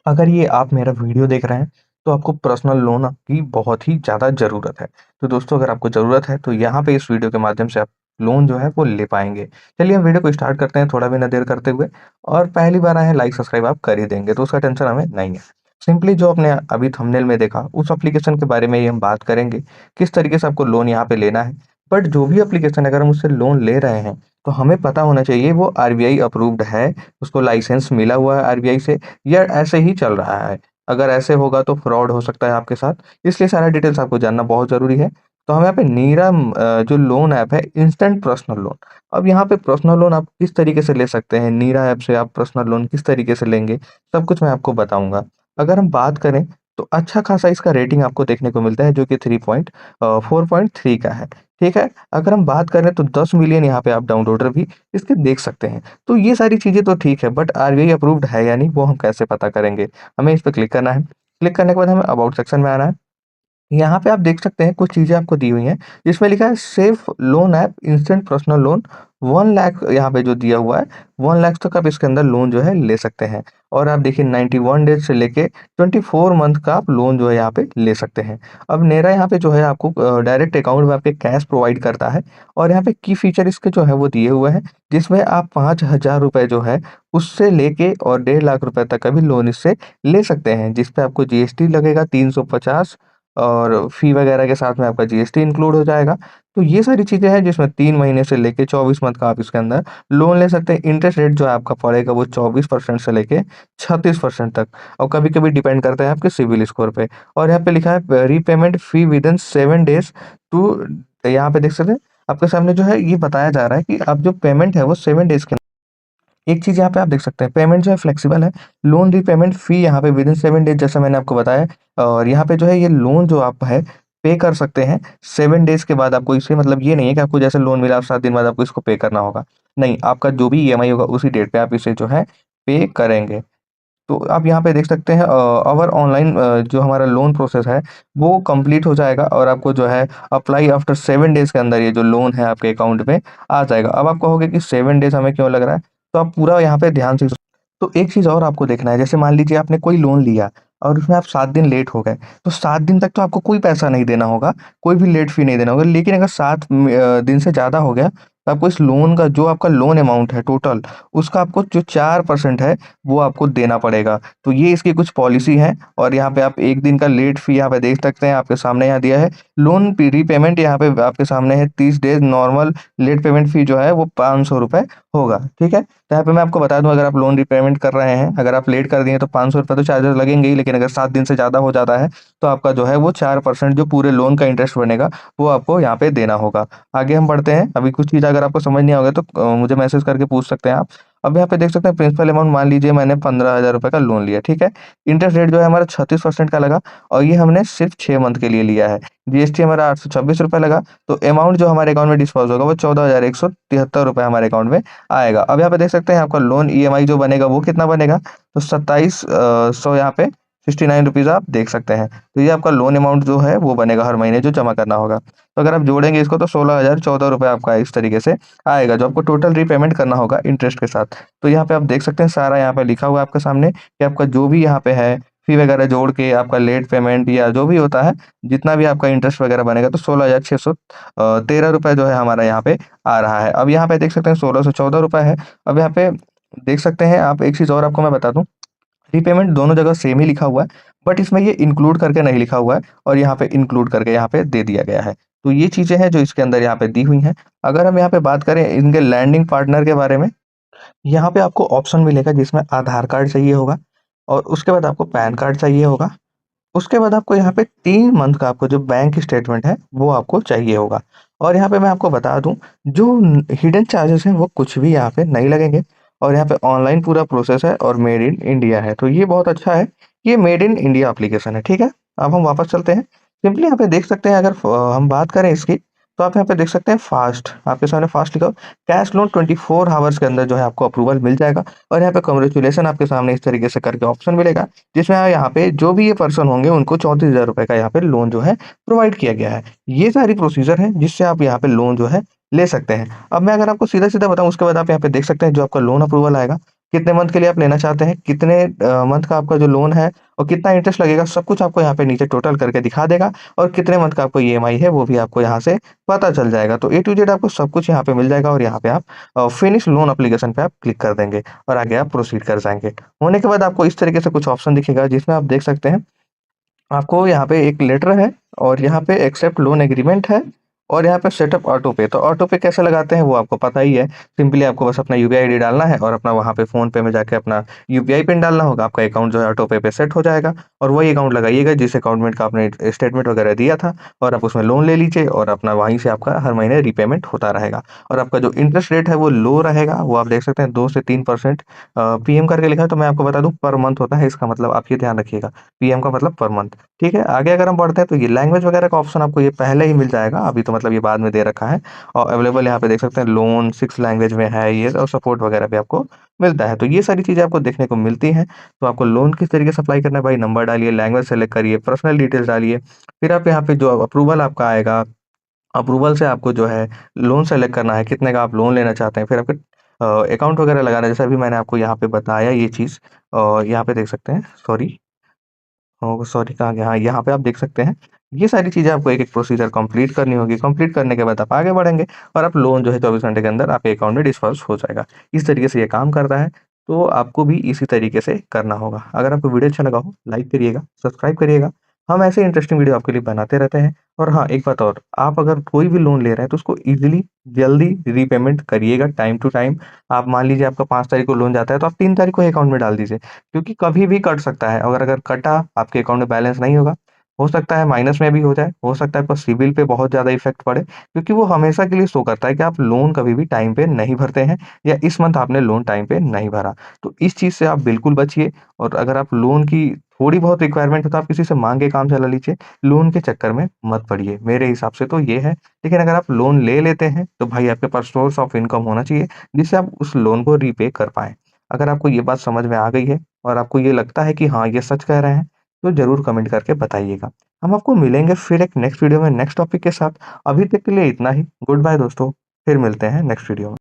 अगर ये आप मेरा वीडियो देख रहे हैं, तो आपको पर्सनल लोन की बहुत ही ज़्यादा ज़रूरत है। तो दोस्तों अगर आपको ज़रूरत है, तो यहाँ पे इस वीडियो के माध्यम से आप लोन जो है वो ले पाएँगे। चलिए हम वीडियो को स्टार्ट करते हैं थोड़ा भी ना देर करते हुए और पहली बार आए हैं लाइक सब्सक्राइब आप कर ही देंगे, तो उसका टेंशन हमें नहीं है। सिंपली जो आपने अभी थंबनेल में देखा, उस एप्लीकेशन के बारे में ही हम बात करेंगे, किस तरीके से आपको लोन यहाँ पे लेना है। बट जो भी एप्लीकेशन अगर हम उससे लोन ले रहे हैं, तो हमें पता होना चाहिए वो आरबीआई अप्रूव्ड है, उसको लाइसेंस मिला हुआ है आरबीआई से या ऐसे ही चल रहा है। अगर ऐसे होगा तो फ्रॉड हो सकता है आपके साथ, इसलिए सारा डिटेल्स आपको जानना बहुत ज़रूरी है। तो हम यहाँ पे जो लोन ऐप है इंस्टेंट पर्सनल लोन। अब यहाँ पे पर्सनल लोन आप किस तरीके से ले सकते हैं, नीरा ऐप से आप पर्सनल लोन किस तरीके से लेंगे, सब कुछ मैं आपको बताऊँगा। अगर हम बात करें तो अच्छा खासा इसका रेटिंग आपको देखने को मिलता है जो कि 4.3 का है, ठीक है? अगर हम बात करें तो 10 मिलियन यहाँ पे आप डाउनलोडर भी इसके देख सकते हैं। तो ये सारी चीज़ें तो ठीक है बट आरबीआई अप्रूव्ड है या नहीं वो हम कैसे पता करेंगे? हमें इस पे क्लिक करना है। क्लिक करने के बाद हमें अबाउट सेक्शन में आना है। यहाँ पे आप देख सकते हैं कुछ चीज़ें आपको दी हुई हैं, जिसमें लिखा है safe loan app instant personal loan 1 lakh यहाँ पे जो दिया हुआ है, 1 लाख तक आप इसके अंदर लोन जो है ले सकते हैं। और आप देखिए 91 डेज़ से लेके 24 मंथ का आप लोन जो है यहाँ पे ले सकते हैं। अब मेरा यहाँ पे जो है आपको डायरेक्ट अकाउंट में आपके कैश प्रोवाइड करता है और यहाँ पे की फीचर इसके जो है वो दिए हुए हैं, जिसमें आप 5,000 रुपए जो है उससे लेके और 1.5 लाख रुपए तक का भी लोन इससे ले सकते हैं, जिस पे आपको जीएसटी लगेगा 350 और फ़ी वगैरह के साथ में आपका जीएसटी इंक्लूड हो जाएगा। तो ये सारी चीज़ें हैं जिसमें 3 महीने से लेके 24 मंथ का आप इसके अंदर लोन ले सकते हैं। इंटरेस्ट रेट जो है आपका पड़ेगा वो 24% से लेके 36% तक और कभी-कभी डिपेंड करता है आपके सिबिल स्कोर पे। और यहाँ पे लिखा है repayment fee within 7 days to यहाँ पे देख सकते हैं आपके सामने जो है ये बताया जा रहा है कि आप जो पेमेंट है वो 7 डेज़ के एक चीज़ यहाँ पे आप देख सकते हैं, पेमेंट जो है फ्लेक्सिबल है। लोन रीपेमेंट फ़ी यहाँ पे विदिन 7 डेज़ जैसा मैंने आपको बताया और यहाँ पे जो है ये लोन जो आप है पे कर सकते हैं 7 डेज़ के बाद आपको इससे मतलब ये नहीं है कि आपको जैसे लोन मिला 7 दिन बाद आपको इसको पे करना होगा। नहीं, आपका जो भी ईएमआई होगा उसी डेट पे आप इसे जो है पे करेंगे। तो आप यहाँ पे देख सकते हैं अवर ऑनलाइन जो हमारा लोन प्रोसेस है वो कंप्लीट हो जाएगा और आपको जो है अप्लाई आफ्टर 7 डेज़ के अंदर ये जो लोन है आपके अकाउंट में आ जाएगा। अब आप कहोगे कि 7 डेज़ हमें क्यों लग रहा है? तो आप पूरा यहाँ पे ध्यान से तो एक चीज़ और आपको देखना है, जैसे मान लीजिए आपने कोई लोन लिया और उसमें आप 7 दिन लेट हो गए, तो 7 दिन तक तो आपको कोई पैसा नहीं देना होगा, कोई भी लेट फ़ी नहीं देना होगा। लेकिन अगर 7 दिन से ज़्यादा हो गया, तो आपको इस लोन का जो आपका लोन अमाउंट है टोटल, उसका आपको जो 4% है, वो आपको देना पड़ेगा। तो ये इसकी कुछ पॉलिसी है और यहाँ पे आप 1 दिन का लेट फ़ी यहाँ पे देख सकते हैं, आपके सामने यहाँ दिया है। लोन पी रीपेमेंट यहाँ पे आपके सामने है 30 डेज़ नॉर्मल लेट पेमेंट फ़ी जो है वो ₹500 होगा, ठीक है? तो यहाँ पे मैं आपको बता दूँ अगर आप लोन रीपेमेंट कर रहे हैं, अगर आप लेट कर दिए तो ₹500 तो चार्जेज़ लगेंगे ही, लेकिन अगर 7 दिन से ज़्यादा हो जाता है, तो आपका जो है वो 4% जो पूरे लोन का इंटरेस्ट बनेगा, वो आपको यहाँ पे देना होगा। आगे हम बढ़ते हैं, अभी कुछ चीज़ अगर आपको समझ नहीं होगा तो मुझे मैसेज करके पूछ सकते हैं आप। अब यहाँ पे देख सकते हैं प्रिंसिपल अमाउंट मान लीजिए मैंने ₹15,000 का लोन लिया, ठीक है? इंटरेस्ट रेट जो है हमारा 36% का लगा और ये हमने सिर्फ़ 6 मंथ के लिए लिया है। जीएसटी हमारा ₹826 लगा, तो अमाउंट जो हमारे अकाउंट में डिस्पर्स होगा वो ₹14,173 हमारे अकाउंट में आएगा। अब यहाँ पे देख सकते हैं आपका लोन ईएमआई जो बनेगा वो कितना बनेगा? तो 27 यहाँ पे 69 रुपीज़ आप देख सकते हैं। तो ये आपका लोन अमाउंट जो है वो बनेगा हर महीने जो जमा करना होगा। तो अगर आप जोड़ेंगे इसको तो 16,014 रुपए आपका इस तरीके से आएगा जो आपको टोटल रीपेमेंट करना होगा इंटरेस्ट के साथ। तो यहाँ पे आप देख सकते हैं सारा यहाँ पे लिखा हुआ है आपके सामने कि आपका जो भी यहाँ पे है फ़ी वगैरह जोड़ के आपका लेट पेमेंट या जो भी होता है, जितना भी आपका इंटरेस्ट वगैरह बनेगा तो 16,613 रुपए जो है हमारा यहाँ पे आ रहा है। अब यहाँ पे देख सकते हैं 1614 रुपए है। अब यहाँ पे देख सकते हैं आप एक चीज़ और आपको मैं बता दूँ, रीपेमेंट दोनों जगह सेम ही लिखा हुआ है, बट इसमें ये इंक्लूड करके नहीं लिखा हुआ है और यहाँ पे इंक्लूड करके यहाँ पे दे दिया गया है। तो ये चीज़ें हैं जो इसके अंदर यहाँ पे दी हुई हैं। अगर हम यहाँ पे बात करें इनके लैंडिंग पार्टनर के बारे में, यहाँ पे आपको ऑप्शन मिलेगा जिसमें आधार कार्ड चाहिए होगा और उसके बाद आपको पैन कार्ड चाहिए होगा। उसके बाद आपको यहाँ पे 3 मंथ का आपको जो बैंक स्टेटमेंट है, वो आपको चाहिए होगा। और यहाँ पे मैं आपको बता दूँ, जो हिडन चार्जेस हैं, वो कुछ भी यहाँ पे नहीं लगेंगे और यहाँ पे ऑनलाइन पूरा प्रोसेस है और मेड इन इंडिया है। तो ये बहुत अच्छा है, ये मेड इन इंडिया एप्लीकेशन है, ठीक है? अब हम वापस चलते हैं। सिंपली यहाँ पे देख सकते हैं अगर हम बात करें इसकी, तो आप यहाँ पे देख सकते हैं फास्ट, आपके सामने फास्ट लिखा हो, कैश लोन 24 हावर्स के अंदर जो है आपको अप्रूवल मिल जाएगा और यहाँ पे कांग्रेचुलेशन आपके सामने इस तरीके से करके ऑप्शन मिलेगा। जिसमें यहाँ पे जो भी ये पर्सन होंगे उनको 34,000 रुपए का यहाँ पे लोन जो है प्रोवाइड किया गया है। ये सारी प्रोसीजर है जिससे आप यहाँ पे लोन जो है ले सकते हैं। अब मैं अगर आपको सीधा-सीधा बताऊँ उसके बाद आप यहाँ पे देख सकते हैं जो आपका लोन अप्रूवल आएगा, कितने मंथ के लिए आप लेना चाहते हैं, कितने मंथ का आपका जो लोन है और कितना इंटरेस्ट लगेगा, सब कुछ आपको यहाँ पे नीचे टोटल करके दिखा देगा और कितने मंथ का आपको ईएमआई है वो भी आपको यहाँ से पता चल जाएगा। तो ए टू जेड आपको सब कुछ यहाँ पे मिल जाएगा और यहाँ पे आप फिनिश लोन एप्लीकेशन पे आप क्लिक कर देंगे और आगे आप प्रोसीड कर जाएँगे। होने के बाद आपको इस तरीके से कुछ ऑप्शन दिखेगा जिसमें आप देख सकते हैं, आपको यहाँ पे एक लेटर है और यहाँ पे एक्सेप्ट लोन एग्रीमेंट है और यहाँ पे सेटअप ऑटो पे। तो ऑटो पे कैसे लगाते हैं वो आपको पता ही है। सिंपली आपको बस अपना यूपीआई आईडी डालना है और अपना वहाँ पे फ़ोन पे में जाके अपना यूपीआई पिन डालना होगा। आपका अकाउंट जो है ऑटो पे सेट हो जाएगा और वही अकाउंट लगाइएगा जिस अकाउंट में का आपने स्टेटमेंट वगैरह दिया था और आप उसमें लोन ले लीजिए और अपना वहीं से आपका हर महीने रीपेमेंट होता रहेगा। और आपका जो इंटरेस्ट रेट है वो लो रहेगा, वो आप देख सकते हैं 2 से 3% पीएम करके लिखा है, तो मैं आपको बता दूँ पर मंथ होता है, इसका मतलब आप ये ध्यान रखिएगा। पीएम का मतलब पर मंथ। ठीक है, आगे अगर हम बढ़ते हैं तो ये लैंग्वेज वगैरह का ऑप्शन आपको ये पहले ही मिल जाएगा, अभी तो मतलब ये बाद में दे रखा है और अवेलेबल यहाँ पे देख सकते हैं लोन 6 लैंग्वेज में है ये और सपोर्ट वगैरह भी आपको मिलता है। तो ये सारी चीज़ें आपको देखने को मिलती हैं। तो आपको लोन किस तरीके से अप्लाई करना है भाई, नंबर डालिए, लैंग्वेज सेलेक्ट करिए, पर्सनल डिटेल्स डालिए, फिर आप यहाँ पे जो अप्रूवल आपका आएगा, अप्रूवल से आपको जो है लोन सेलेक्ट करना है, कितने का आप लोन लेना चाहते हैं, फिर आपके अकाउंट वगैरह लगाना है, जैसे अभी मैंने आपको यहाँ पे बताया ये चीज़ और यहाँ पे देख सकते हैं, सॉरी सॉरी कहाँ गया? हाँ, यहाँ पे आप देख सकते हैं, ये सारी चीज़ें आपको एक-एक प्रोसीजर कंप्लीट करनी होगी। कंप्लीट करने के बाद आप आगे बढ़ेंगे और आप लोन जो है 24 घंटे के अंदर आपके अकाउंट में डिस्पर्स हो जाएगा। इस तरीके से ये काम करता है, तो आपको भी इसी तरीके से करना होगा। अगर आपको वीडियो अच्छा लगा हो, लाइक करिएगा, सब्सक्राइब करिएगा। हम ऐसे इंटरेस्टिंग वीडियो आपके लिए बनाते रहते हैं। और हाँ, एक बात और, आप अगर कोई भी लोन ले रहे हैं तो उसको ईज़िली जल्दी रीपेमेंट करिएगा टाइम टू टाइम। आप मान लीजिए आपका 5 तारीख को लोन जाता है, तो आप 3 तारीख को ही अकाउंट में डाल दीजिए। क्योंकि कभी भी कट सकता है, अगर अगर कटा, आपके अकाउंट में बैलेंस नहीं होगा, हो सकता है माइनस में भी हो जाए, हो सकता है आपका सिबिल पे बहुत ज़्यादा इफ़ेक्ट पड़े, क्योंकि वो हमेशा के लिए शो करता है कि आप लोन कभी भी टाइम पे नहीं भरते हैं या इस मंथ आपने लोन टाइम पे नहीं भरा। तो इस चीज़ से आप बिल्कुल बचिए और अगर आप लोन की थोड़ी बहुत रिक्वायरमेंट है तो आप किसी से माँग के काम चला लीजिए, लोन के चक्कर में मत पड़िए। मेरे हिसाब से तो ये है, लेकिन अगर आप लोन ले लेते हैं, तो भाई आपके पास सोर्स ऑफ इनकम होना चाहिए, जिससे आप उस लोन को रीपे कर पाएँ। अगर आपको ये बात समझ में आ गई है और आपको ये लगता है कि हाँ, ये सच कह रहे हैं, तो ज़रूर कमेंट करके बताइएगा। हम आपको मिलेंगे फिर एक नेक्स्ट वीडियो में नेक्स्ट टॉपिक के साथ। अभी तक के लिए इतना ही। गुड बाय दोस्तों, फिर मिलते हैं नेक्स्ट वीडियो में।